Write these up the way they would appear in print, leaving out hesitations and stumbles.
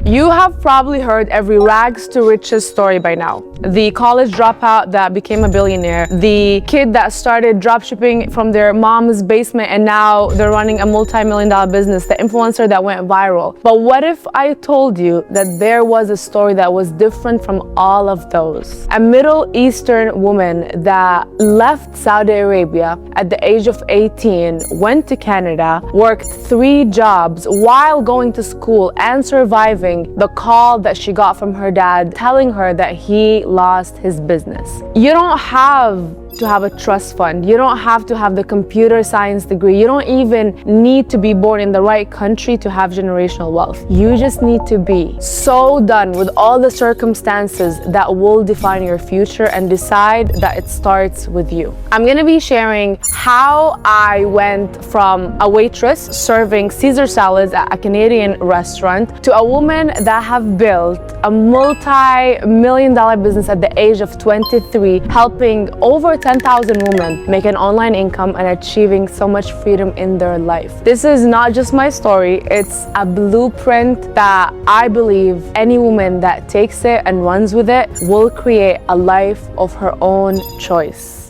You have probably heard every rags to riches story by now. The college dropout that became a billionaire, the kid that started dropshipping from their mom's basement and now they're running a multi-million-dollar business, the influencer that went viral. But what if I told you that there was a story that was different from all of those? A Middle Eastern woman that left Saudi Arabia at the age of 18, went to Canada, worked 3 jobs while going to school and surviving the call that she got from her dad telling her that he lost his business. You don't have to have a trust fund. You don't have to have the computer science degree. You don't even need to be born in the right country to have generational wealth. You just need to be so done with all the circumstances that will define your future and decide that it starts with you. I'm gonna be sharing how I went from a waitress serving Caesar salads at a Canadian restaurant to a woman that have built a multi-million-dollar business at the age of 23, helping over 10,000 women make an online income and achieving so much freedom in their life. This is not just my story, it's a blueprint that I believe any woman that takes it and runs with it will create a life of her own choice.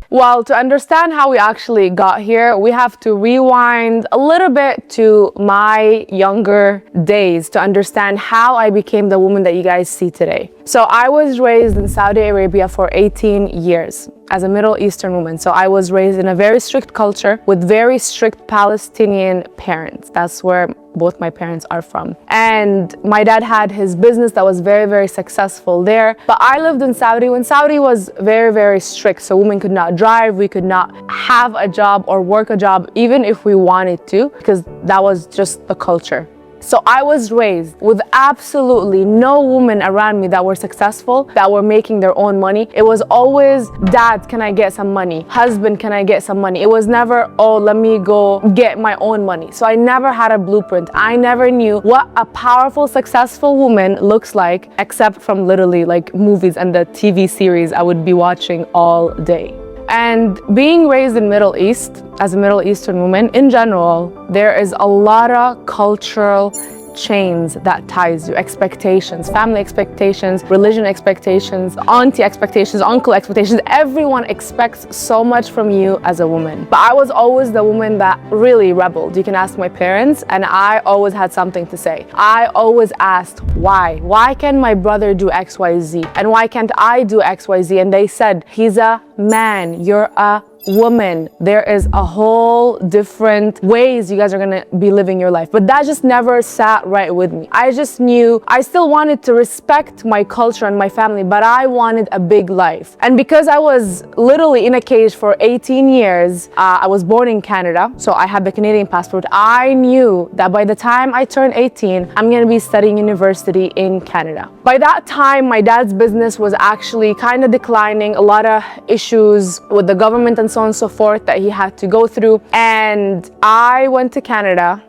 Well, to understand how we actually got here, we have to rewind a little bit to my younger days to understand how I became the woman that you guys see today. So I was raised in Saudi Arabia for 18 years as a Middle Eastern woman. So I was raised in a very strict culture with very strict Palestinian parents. That's where both my parents are from. And my dad had his business that was very, very successful there. But I lived in Saudi when Saudi was very, very strict. So women could not drive, we could not have a job or work a job, even if we wanted to, because that was just the culture. So I was raised with absolutely no women around me that were successful, that were making their own money. It was always, dad, can I get some money? Husband, can I get some money? It was never, oh, let me go get my own money. So I never had a blueprint. I never knew what a powerful, successful woman looks like, except from literally like movies and the TV series I would be watching all day. And being raised in Middle East, as a Middle Eastern woman, in general, there is a lot of cultural chains that ties you, expectations, family expectations, religion expectations, auntie expectations, uncle expectations. Everyone expects so much from you as a woman. But I was always the woman that really rebelled. You can ask my parents, and I always had something to say. I always asked, why? Why can my brother do X, Y, Z? And why can't I do X, Y, Z? And they said, he's a man, you're a woman. There is a whole different ways you guys are gonna be living your life. But that just never sat right with me. I just knew I still wanted to respect my culture and my family, but I wanted a big life. And because I was literally in a cage for 18 years, I was born in Canada, so I had the Canadian passport. I knew that by the time I turned 18, I'm gonna be studying university in Canada. By that time, my dad's business was actually kind of declining, a lot of issues with the government and so on and so forth that he had to go through. And I went to Canada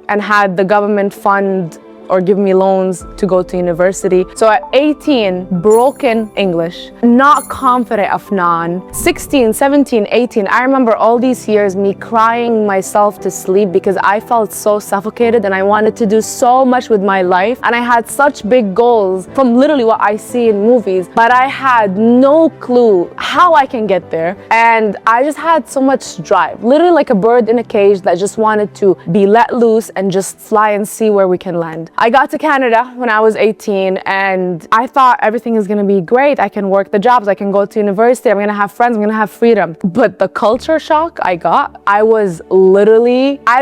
and had the government fund or give me loans to go to university. So at 18, broken English, not confident Afnan, 16, 17, 18, I remember all these years me crying myself to sleep because I felt so suffocated and I wanted to do so much with my life. And I had such big goals from literally what I see in movies, but I had no clue how I can get there. And I just had so much drive, literally like a bird in a cage that just wanted to be let loose and just fly and see where we can land. I got to Canada when I was 18 and I thought everything is gonna be great. I can work the jobs, I can go to university, I'm gonna have friends, I'm gonna have freedom. But the culture shock I got, I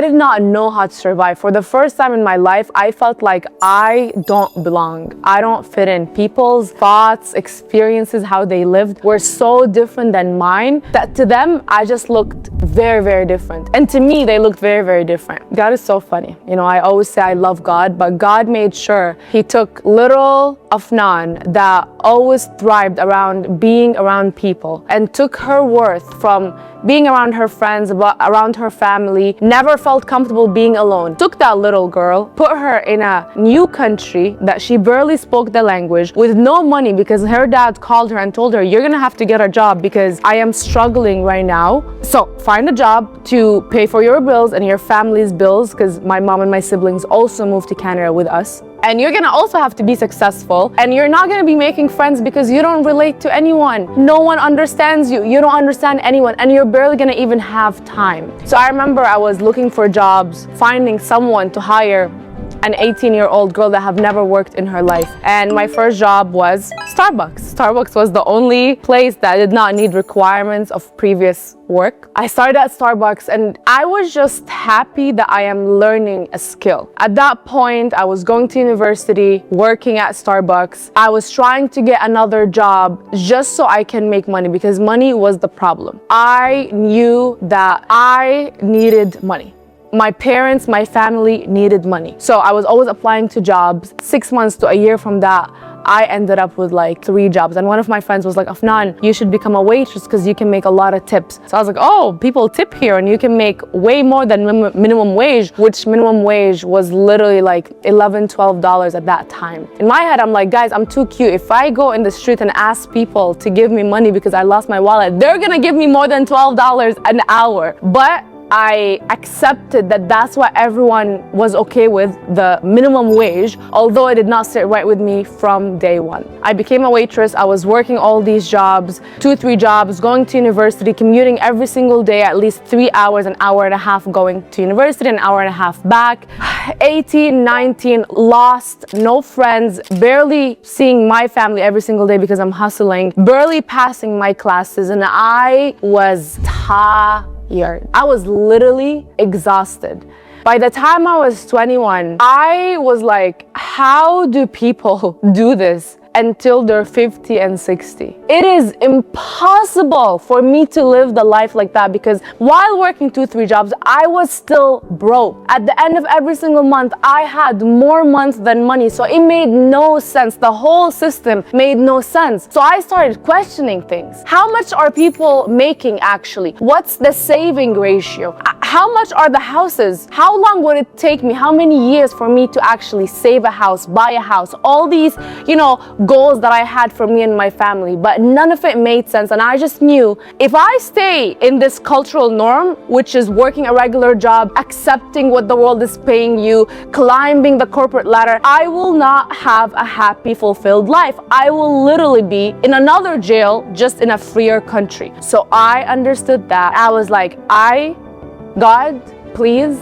did not know how to survive. For the first time in my life, I felt like I don't belong. I don't fit in. People's thoughts, experiences, how they lived were so different than mine that to them, I just looked very, very different. And to me, they looked very, very different. God is so funny. You know, I always say I love God, but God made sure he took little Afnan that always thrived around being around people and took her worth from being around her friends, around her family, never felt comfortable being alone. Took that little girl, put her in a new country that she barely spoke the language with no money because her dad called her and told her, you're gonna have to get a job because I am struggling right now. So find a job to pay for your bills and your family's bills, because my mom and my siblings also moved to Canada with us. And you're gonna also have to be successful, and you're not gonna be making friends because you don't relate to anyone. No one understands you. You don't understand anyone, and you're barely gonna even have time. So I remember I was looking for jobs, finding someone to hire an 18-year-old girl that have never worked in her life. And my first job was Starbucks. Starbucks was the only place that did not need requirements of previous work. I started at Starbucks and I was just happy that I am learning a skill. At that point, I was going to university, working at Starbucks. I was trying to get another job just so I can make money because money was the problem. I knew that I needed money. My parents, my family needed money. So I was always applying to jobs. 6 months to a year from that, I ended up with like 3 jobs. And one of my friends was like, Afnan, you should become a waitress because you can make a lot of tips. So I was like, oh, people tip here and you can make way more than minimum wage, which minimum wage was literally like $11, $12 at that time. In my head, I'm like, guys, I'm too cute. If I go in the street and ask people to give me money because I lost my wallet, they're gonna give me more than $12 an hour. But I accepted that that's what everyone was okay with, the minimum wage, although it did not sit right with me from day one. I became a waitress. I was working all these jobs, 2-3 jobs, going to university, commuting every single day, at least 3 hours, an hour and a half going to university, an hour and a half back. 18, 19, lost, no friends, barely seeing my family every single day because I'm hustling, barely passing my classes, and I was tired. I was literally exhausted. By the time I was 21, I was like, how do people do this until they're 50 and 60? It is impossible for me to live the life like that because while working 2-3 jobs, I was still broke. At the end of every single month, I had more months than money. So it made no sense. The whole system made no sense. So I started questioning things. How much are people making actually? What's the saving ratio? How much are the houses? How long would it take me? How many years for me to actually save a house, buy a house? All these, goals that I had for me and my family, but none of it made sense. And I just knew if I stay in this cultural norm, which is working a regular job, accepting what the world is paying you, climbing the corporate ladder, I will not have a happy, fulfilled life. I will literally be in another jail, just in a freer country. So I understood that. I was like, God, please,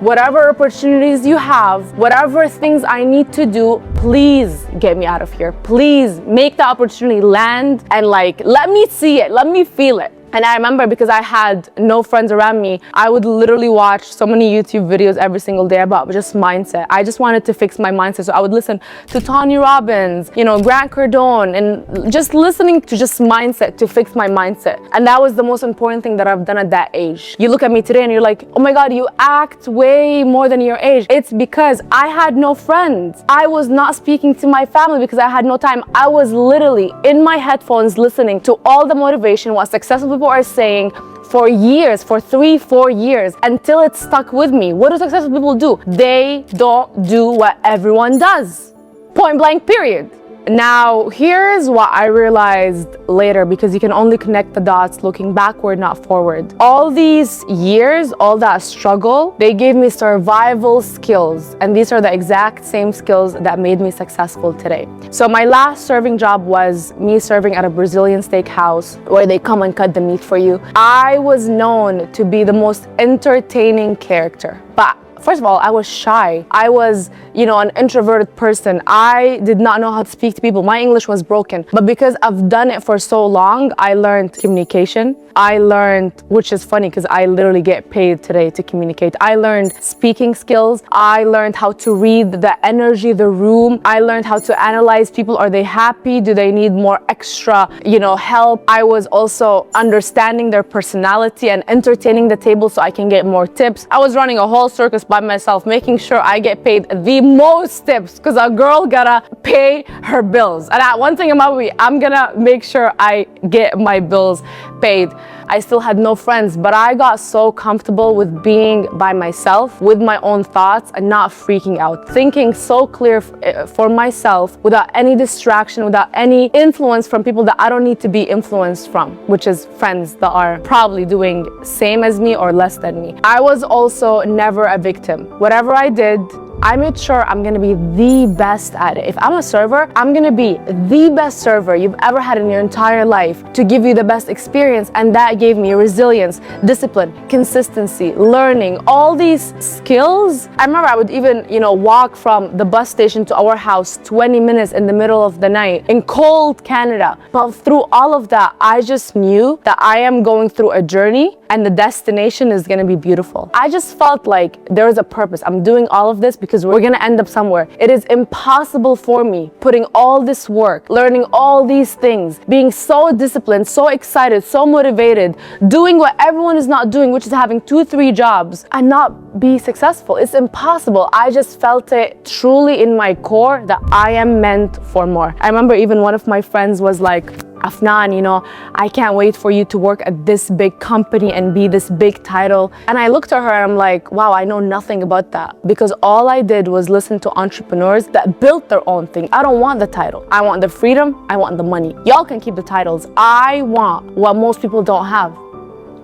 whatever opportunities you have, whatever things I need to do, please get me out of here. Please make the opportunity land and let me see it, let me feel it. And I remember because I had no friends around me, I would literally watch so many YouTube videos every single day about just mindset. I just wanted to fix my mindset. So I would listen to Tony Robbins, Grant Cardone, and just listening to just mindset to fix my mindset. And that was the most important thing that I've done at that age. You look at me today and you're like, oh my God, you act way more than your age. It's because I had no friends. I was not speaking to my family because I had no time. I was literally in my headphones listening to all the motivation, what successful people are saying for years, for 3-4 years, until it stuck with me. What do successful people do? They don't do what everyone does. Point blank, period. Now, here's what I realized later, because you can only connect the dots looking backward, not forward. All these years, all that struggle, they gave me survival skills. And these are the exact same skills that made me successful today. So my last serving job was me serving at a Brazilian steakhouse where they come and cut the meat for you. I was known to be the most entertaining character. But first of all, I was shy. I was, an introverted person. I did not know how to speak to people. My English was broken. But because I've done it for so long, I learned communication. I learned, which is funny because I literally get paid today to communicate. I learned speaking skills. I learned how to read the energy, the room. I learned how to analyze people. Are they happy? Do they need more extra, help? I was also understanding their personality and entertaining the table so I can get more tips. I was running a whole circus by myself, making sure I get paid the most tips because a girl gotta pay her bills. And one thing about me, I'm gonna make sure I get my bills paid. I still had no friends, but I got so comfortable with being by myself, with my own thoughts and not freaking out. Thinking so clear for myself without any distraction, without any influence from people that I don't need to be influenced from, which is friends that are probably doing same as me or less than me. I was also never a victim. Whatever I did, I made sure I'm gonna be the best at it. If I'm a server, I'm gonna be the best server you've ever had in your entire life to give you the best experience. And that gave me resilience, discipline, consistency, learning, all these skills. I remember I would even, walk from the bus station to our house 20 minutes in the middle of the night in cold Canada. But through all of that, I just knew that I am going through a journey and the destination is gonna be beautiful. I just felt like there is a purpose. I'm doing all of this because we're gonna end up somewhere. It is impossible for me putting all this work, learning all these things, being so disciplined, so excited, so motivated, doing what everyone is not doing, which is having 2-3 jobs and not be successful. It's impossible. I just felt it truly in my core that I am meant for more. I remember even one of my friends was like, Afnan, I can't wait for you to work at this big company and be this big title. And I looked at her and I'm like, wow, I know nothing about that because all I did was listen to entrepreneurs that built their own thing. I don't want the title. I want the freedom. I want the money. Y'all can keep the titles. I want what most people don't have.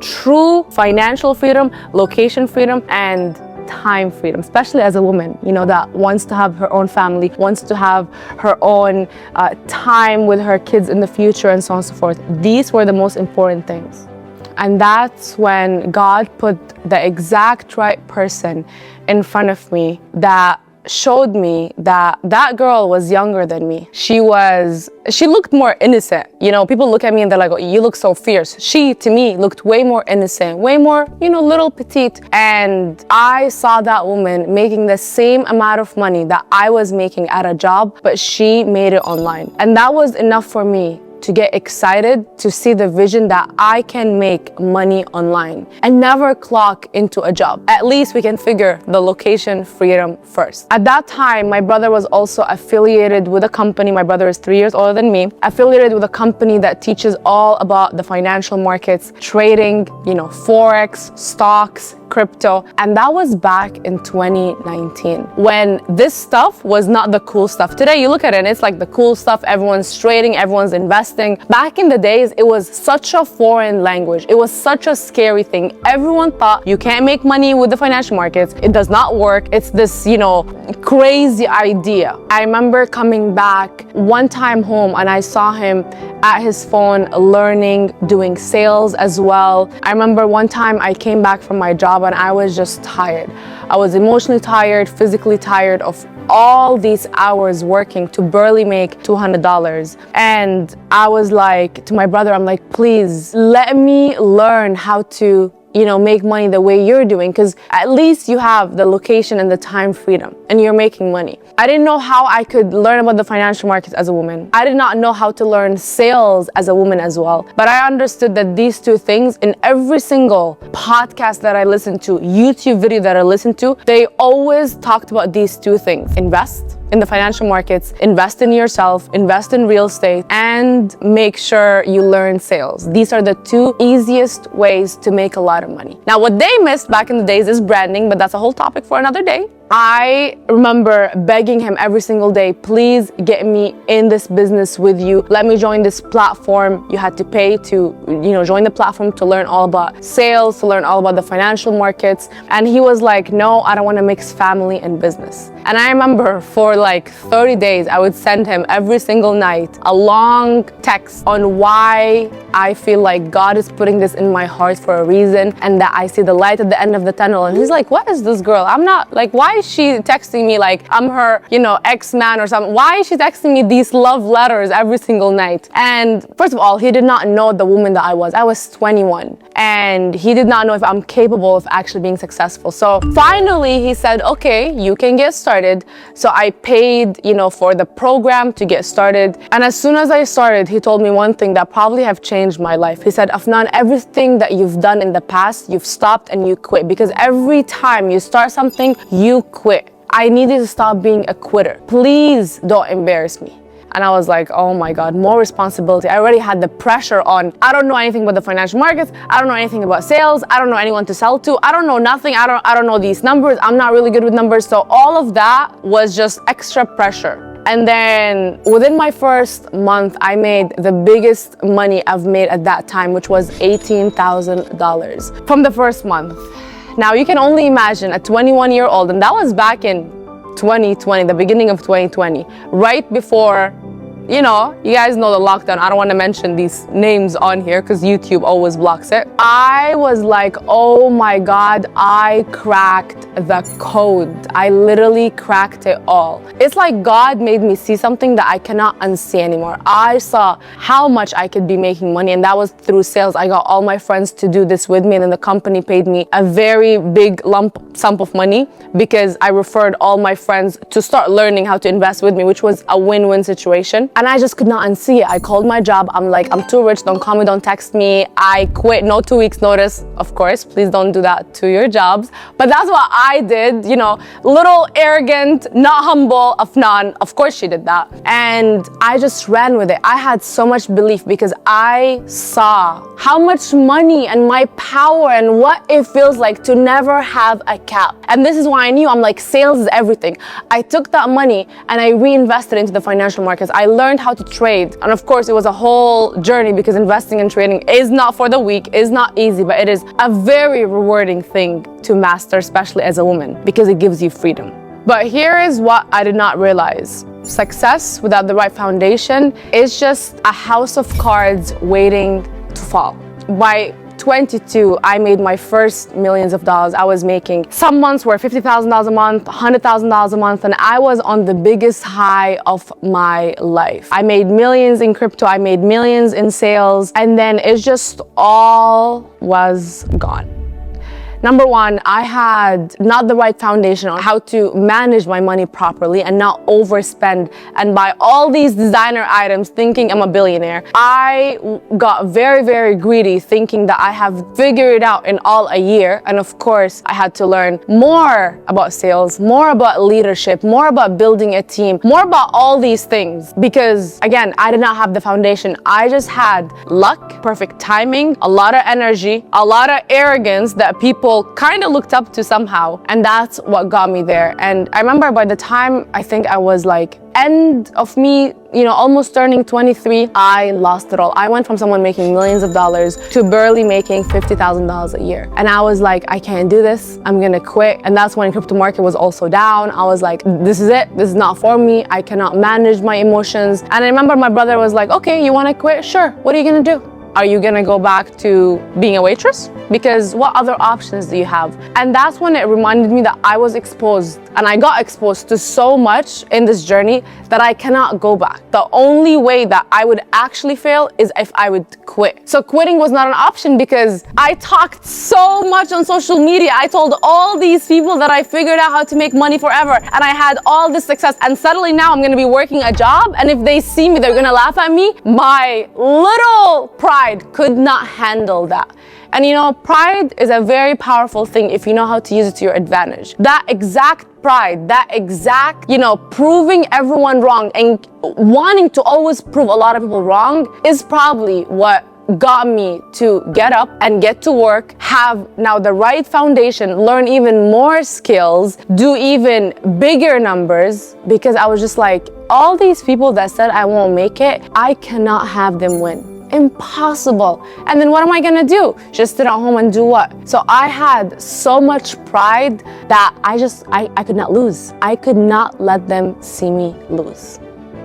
True financial freedom, location freedom, and time freedom, especially as a woman, that wants to have her own family, wants to have her own time with her kids in the future and so on and so forth. These were the most important things. And that's when God put the exact right person in front of me that showed me that that girl was younger than me. She looked more innocent. People look at me and they're like, oh, you look so fierce. She, to me, looked way more innocent, way more, little petite. And I saw that woman making the same amount of money that I was making at a job, but she made it online. And that was enough for me to get excited to see the vision that I can make money online and never clock into a job. At least we can figure the location freedom first. At that time, my brother was also affiliated with a company. My brother is 3 years older than me, affiliated with a company that teaches all about the financial markets, trading, Forex, stocks, crypto. And that was back in 2019 when this stuff was not the cool stuff. Today you look at it and it's like the cool stuff. Everyone's trading, everyone's investing. Back in the days, it was such a foreign language. It was such a scary thing. Everyone thought you can't make money with the financial markets. It does not work. It's this, crazy idea. I remember coming back one time home and I saw him at his phone learning, doing sales as well. I remember one time I came back from my job and I was just tired. I was emotionally tired, physically tired of all these hours working to barely make $200. And I was like to my brother, I'm like, please let me learn how to make money the way you're doing, because at least you have the location and the time freedom and you're making money. I didn't know how I could learn about the financial markets as a woman. I did not know how to learn sales as a woman as well. But I understood that these two things, in every single podcast that I listened to, YouTube video that I listened to, they always talked about these two things. Invest in the financial markets, invest in yourself, invest in real estate, and make sure you learn sales. These are the two easiest ways to make a lot of money. Now, what they missed back in the days is branding, but that's a whole topic for another day. I remember begging him every single day, please get me in this business with you. Let me join this platform. You had to pay to, join the platform to learn all about sales, to learn all about the financial markets. And he was like, no, I don't want to mix family and business. And I remember for like 30 days, I would send him every single night a long text on why I feel like God is putting this in my heart for a reason and that I see the light at the end of the tunnel. And he's like, what is this girl? I'm not like, why is she texting me like I'm her, ex-man or something? Why is she texting me these love letters every single night? And first of all, he did not know the woman that I was. I was 21 and he did not know if I'm capable of actually being successful. So finally he said, okay, you can get started. So I paid, for the program to get started. And as soon as I started, he told me one thing that probably have changed my life. He said, Afnan, everything that you've done in the past, you've stopped and you quit, because every time you start something, you quit. I needed to stop being a quitter. Please don't embarrass me. And I was like, oh my God, more responsibility. I already had the pressure on. I don't know anything about the financial markets. I don't know anything about sales. I don't know anyone to sell to. I don't know nothing. I don't know these numbers. I'm not really good with numbers. So all of that was just extra pressure. And then within my first month, I made the biggest money I've made at that time, which was $18,000 from the first month. Now you can only imagine a 21-year-old, and that was back in 2020, the beginning of 2020, right before, you guys know the lockdown. I don't want to mention these names on here because YouTube always blocks it. I was like, oh my God, I cracked the code. I literally cracked it all. It's like God made me see something that I cannot unsee anymore. I saw how much I could be making money, and that was through sales. I got all my friends to do this with me, and then the company paid me a very big lump sum of money because I referred all my friends to start learning how to invest with me, which was a win-win situation. And I just could not unsee it. I called my job. I'm like, I'm too rich. Don't call me. Don't text me. I quit. No 2 weeks notice. Of course, please don't do that to your jobs. But that's what I did. Little arrogant, not humble Afnan. Of course she did that. And I just ran with it. I had so much belief because I saw how much money and my power and what it feels like to never have a cap. And this is why I knew, I'm like, sales is everything. I took that money and I reinvested into the financial markets. I learned how to trade. And of course, it was a whole journey because investing and trading is not for the weak, is not easy, but it is a very rewarding thing to master, especially as a woman, because it gives you freedom. But here is what I did not realize. Success without the right foundation is just a house of cards waiting to fall. By 22, I made my first millions of dollars. I was making, some months were $50,000 a month, $100,000 a month, and I was on the biggest high of my life. I made millions in crypto, I made millions in sales, and then it just all was gone. Number one, I had not the right foundation on how to manage my money properly and not overspend and buy all these designer items thinking I'm a billionaire. I got very, very greedy thinking that I have figured it out in all a year. And of course, I had to learn more about sales, more about leadership, more about building a team, more about all these things. Because again, I did not have the foundation. I just had luck, perfect timing, a lot of energy, a lot of arrogance that people kind of looked up to somehow, and that's what got me there. And I remember by the time I think I was like end of me, almost turning 23, I lost it all. I went from someone making millions of dollars to barely making $50,000 a year. And I was like, I can't do this. I'm gonna quit. And that's when crypto market was also down. I was like, this is it. This is not for me. I cannot manage my emotions. And I remember my brother was like, okay, you wanna quit? Sure. What are you gonna do? Are you gonna go back to being a waitress? Because what other options do you have? And that's when it reminded me that I was exposed, and I got exposed to so much in this journey that I cannot go back. The only way that I would actually fail is if I would quit. So quitting was not an option because I talked so much on social media. I told all these people that I figured out how to make money forever, and I had all this success, and suddenly now I'm gonna be working a job, and if they see me, they're gonna laugh at me. My little pride could not handle that. And pride is a very powerful thing if you know how to use it to your advantage. That exact pride, that exact, proving everyone wrong and wanting to always prove a lot of people wrong is probably what got me to get up and get to work, have now the right foundation, learn even more skills, do even bigger numbers, because I was just like, all these people that said I won't make it, I cannot have them win. Impossible. And then what am I gonna do? Just sit at home and do what? So I had so much pride that I could not lose. I could not let them see me lose.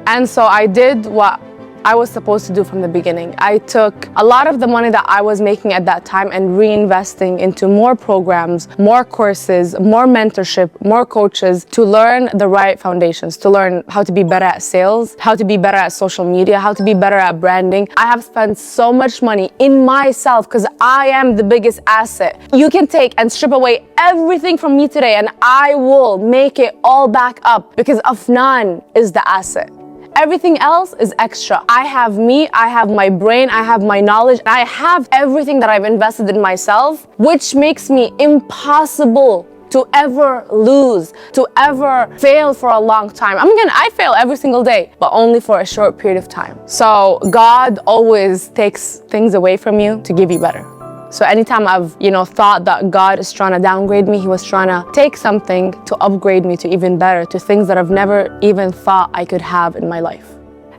And so I did what I was supposed to do from the beginning. I took a lot of the money that I was making at that time and reinvesting into more programs, more courses, more mentorship, more coaches to learn the right foundations, to learn how to be better at sales, how to be better at social media, how to be better at branding. I have spent so much money in myself because I am the biggest asset. You can take and strip away everything from me today and I will make it all back up because Afnan is the asset. Everything else is extra. I have me, I have my brain, I have my knowledge, I have everything that I've invested in myself, which makes me impossible to ever lose, to ever fail for a long time. I fail every single day, but only for a short period of time. So God always takes things away from you to give you better. So anytime I've, thought that God is trying to downgrade me, he was trying to take something to upgrade me to even better, to things that I've never even thought I could have in my life.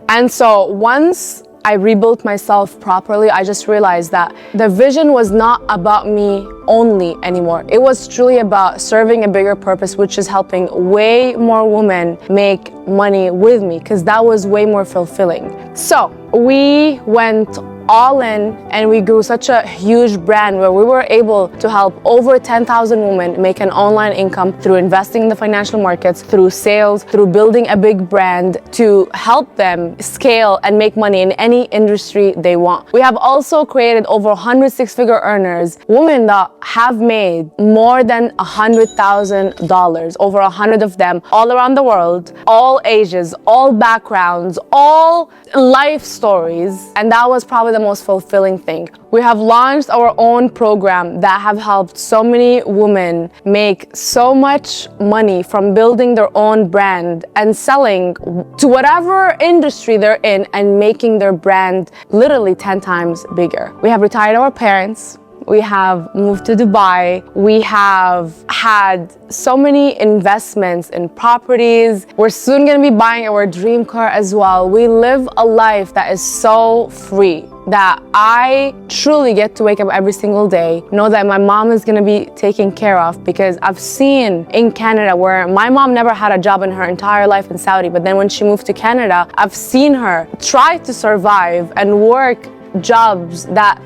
And so once I rebuilt myself properly, I just realized that the vision was not about me only anymore. It was truly about serving a bigger purpose, which is helping way more women make money with me, because that was way more fulfilling. So we went all in and we grew such a huge brand where we were able to help over 10,000 women make an online income through investing in the financial markets, through sales, through building a big brand to help them scale and make money in any industry they want. We have also created over 100 six-figure earners, women that have made more than $100,000, over 100 of them all around the world, all ages, all backgrounds, all life stories, and that was probably the most fulfilling thing. We have launched our own program that have helped so many women make so much money from building their own brand and selling to whatever industry they're in and making their brand literally 10 times bigger. We have retired our parents. We have moved to Dubai. We have had so many investments in properties. We're soon gonna be buying our dream car as well. We live a life that is so free, that I truly get to wake up every single day, know that my mom is gonna be taken care of, because I've seen in Canada where my mom never had a job in her entire life in Saudi, but then when she moved to Canada, I've seen her try to survive and work jobs that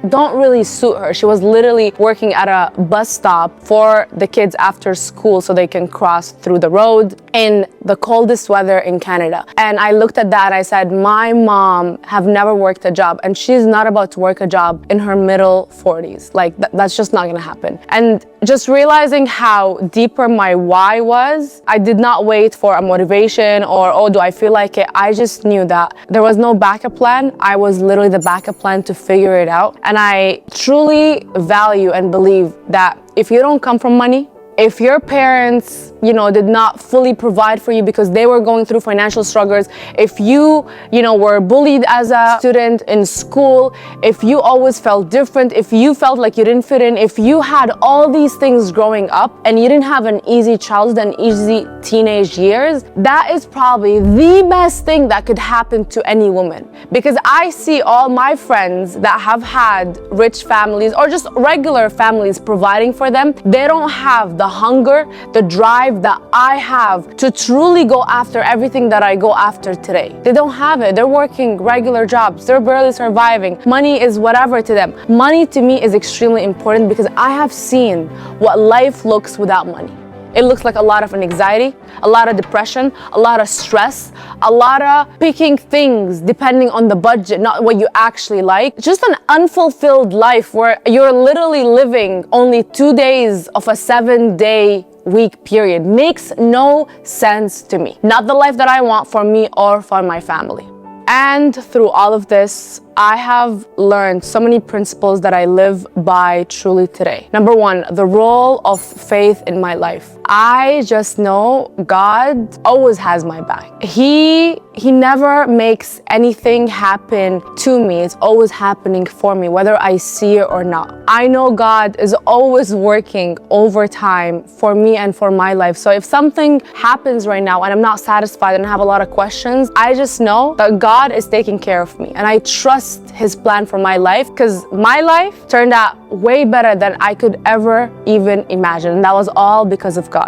don't really suit her. She was literally working at a bus stop for the kids after school so they can cross through the road in the coldest weather in Canada. And I looked at that and I said, my mom have never worked a job, and she's not about to work a job in her middle 40s. Like that's just not gonna happen. And just realizing how deeper my why was, I did not wait for a motivation or, oh, do I feel like it? I just knew that there was no backup plan. I was literally the backup plan to figure it out. And I truly value and believe that if you don't come from money, if your parents, did not fully provide for you because they were going through financial struggles, if you, were bullied as a student in school, if you always felt different, if you felt like you didn't fit in, if you had all these things growing up and you didn't have an easy childhood and easy teenage years, that is probably the best thing that could happen to any woman. Because I see all my friends that have had rich families or just regular families providing for them, they don't have the hunger, the drive that I have to truly go after everything that I go after today. They don't have it. They're working regular jobs. They're barely surviving. Money is whatever to them. Money to me is extremely important because I have seen what life looks without money. It looks like a lot of anxiety, a lot of depression, a lot of stress, a lot of picking things depending on the budget, not what you actually like. Just an unfulfilled life where you're literally living only 2 days of a 7-day week period. Makes no sense to me. Not the life that I want for me or for my family. And through all of this, I have learned so many principles that I live by truly today. Number one, the role of faith in my life. I just know God always has my back. He never makes anything happen to me. It's always happening for me, whether I see it or not. I know God is always working overtime for me and for my life. So if something happens right now and I'm not satisfied and I have a lot of questions, I just know that God is taking care of me. And I trust His plan for my life, because my life turned out way better than I could ever even imagine. And that was all because of God.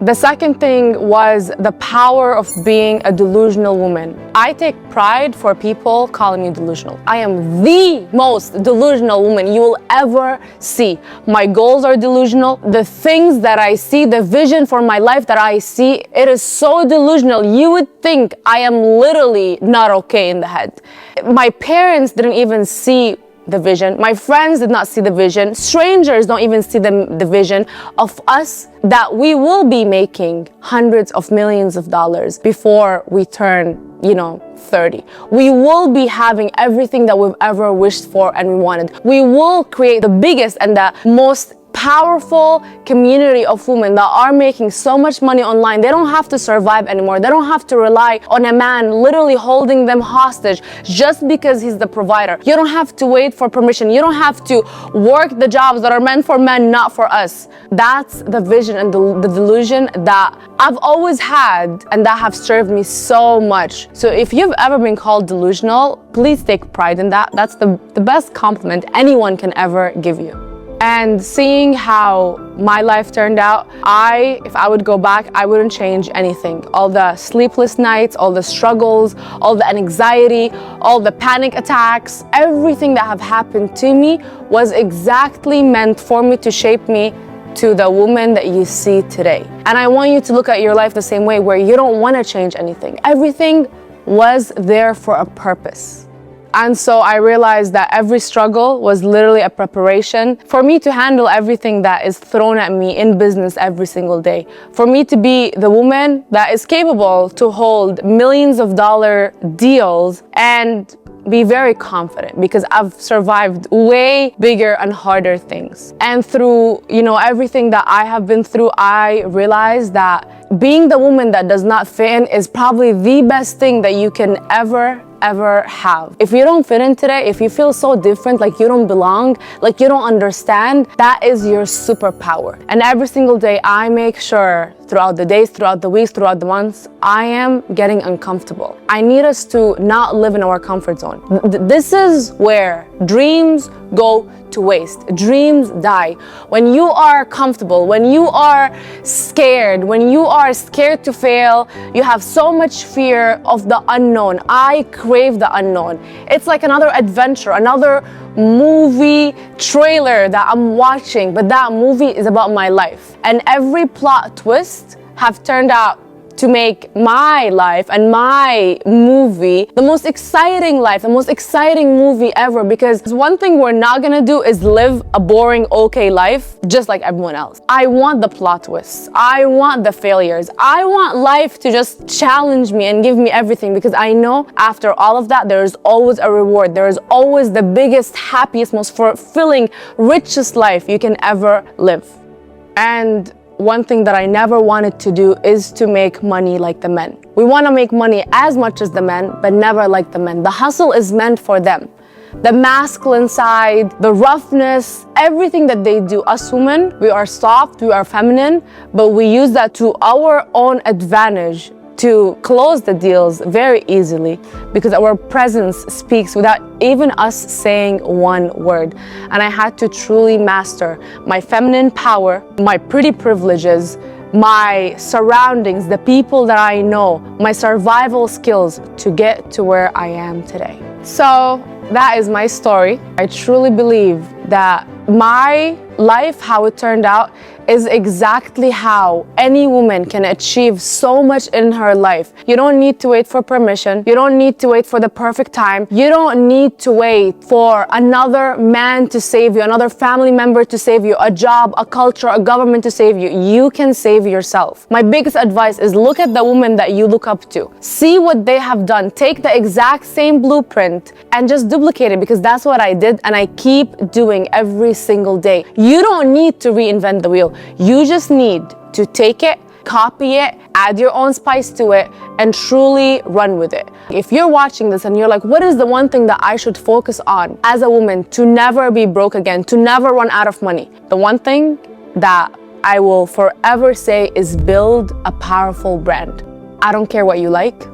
The second thing was the power of being a delusional woman. I take pride for people calling me delusional. I am the most delusional woman you will ever see. My goals are delusional. The things that I see, the vision for my life that I see, it is so delusional. You would think I am literally not okay in the head. My parents didn't even see the vision. My friends did not see the vision. Strangers don't even see the vision of us that we will be making hundreds of millions of dollars before we turn 30. We will be having everything that we've ever wished for and we wanted. We will create the biggest and the most powerful community of women that are making so much money online. They don't have to survive anymore. They don't have to rely on a man literally holding them hostage just because he's the provider. You don't have to wait for permission. You don't have to work the jobs that are meant for men, not for us. That's the vision and the delusion that I've always had and that have served me so much. So if you've ever been called delusional, please take pride in that. That's the best compliment anyone can ever give you. And seeing how my life turned out, if I would go back, I wouldn't change anything. All the sleepless nights, all the struggles, all the anxiety, all the panic attacks, everything that have happened to me was exactly meant for me to shape me to the woman that you see today. And I want you to look at your life the same way, where you don't want to change anything. Everything was there for a purpose. And so I realized that every struggle was literally a preparation for me to handle everything that is thrown at me in business every single day. For me to be the woman that is capable to hold millions of dollar deals and be very confident, because I've survived way bigger and harder things. And through, everything that I have been through, I realized that being the woman that does not fit in is probably the best thing that you can ever have. If you don't fit in today, if you feel so different, like you don't belong, like you don't understand, that is your superpower. And every single day I make sure throughout the days, throughout the weeks, throughout the months, I am getting uncomfortable. I need us to not live in our comfort zone. This is where dreams go to waste. Dreams die. When you are comfortable, when you are scared to fail, you have so much fear of the unknown. I crave the unknown. It's like another adventure, another movie trailer that I'm watching, but that movie is about my life. And every plot twist have turned out to make my life and my movie the most exciting life, the most exciting movie ever. Because one thing we're not gonna do is live a boring, okay life just like everyone else. I want the plot twists. I want the failures. I want life to just challenge me and give me everything, because I know after all of that, there is always a reward. There is always the biggest, happiest, most fulfilling, richest life you can ever live. And one thing that I never wanted to do is to make money like the men. We want to make money as much as the men, but never like the men. The hustle is meant for them. The masculine side, the roughness, everything that they do. Us women, we are soft, we are feminine, but we use that to our own advantage to close the deals very easily, because our presence speaks without even us saying one word. And I had to truly master my feminine power, my pretty privileges, my surroundings, the people that I know, my survival skills to get to where I am today. So that is my story. I truly believe that my life, how it turned out, is exactly how any woman can achieve so much in her life. You don't need to wait for permission. You don't need to wait for the perfect time. You don't need to wait for another man to save you, another family member to save you, a job, a culture, a government to save you. You can save yourself. My biggest advice is look at the woman that you look up to. See what they have done. Take the exact same blueprint and just duplicate it, because that's what I did and I keep doing every single day. You don't need to reinvent the wheel. You just need to take it, copy it, add your own spice to it, and truly run with it. If you're watching this and you're like, what is the one thing that I should focus on as a woman to never be broke again, to never run out of money? The one thing that I will forever say is build a powerful brand. I don't care what you like.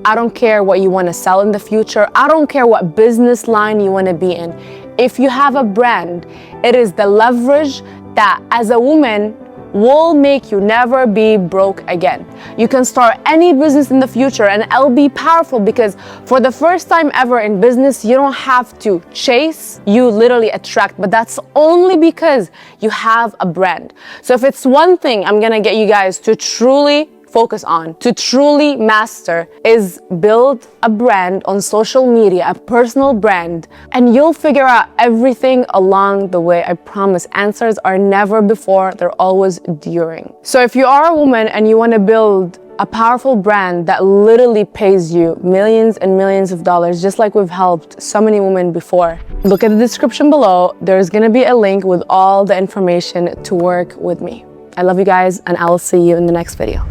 I don't care what you want to sell in the future. I don't care what business line you want to be in. If you have a brand, it is the leverage that as a woman will make you never be broke again. You can start any business in the future and it'll be powerful because for the first time ever in business, you don't have to chase, you literally attract, but that's only because you have a brand. So if it's one thing I'm gonna get you guys to truly focus on, to truly master, is build a brand on social media, a personal brand, and you'll figure out everything along the way. I promise. Answers are never before, they're always during. So if you are a woman and you want to build a powerful brand that literally pays you millions and millions of dollars, just like we've helped so many women before, look at the description below. There's gonna be a link with all the information to work with me. I love you guys, and I'll see you in the next video.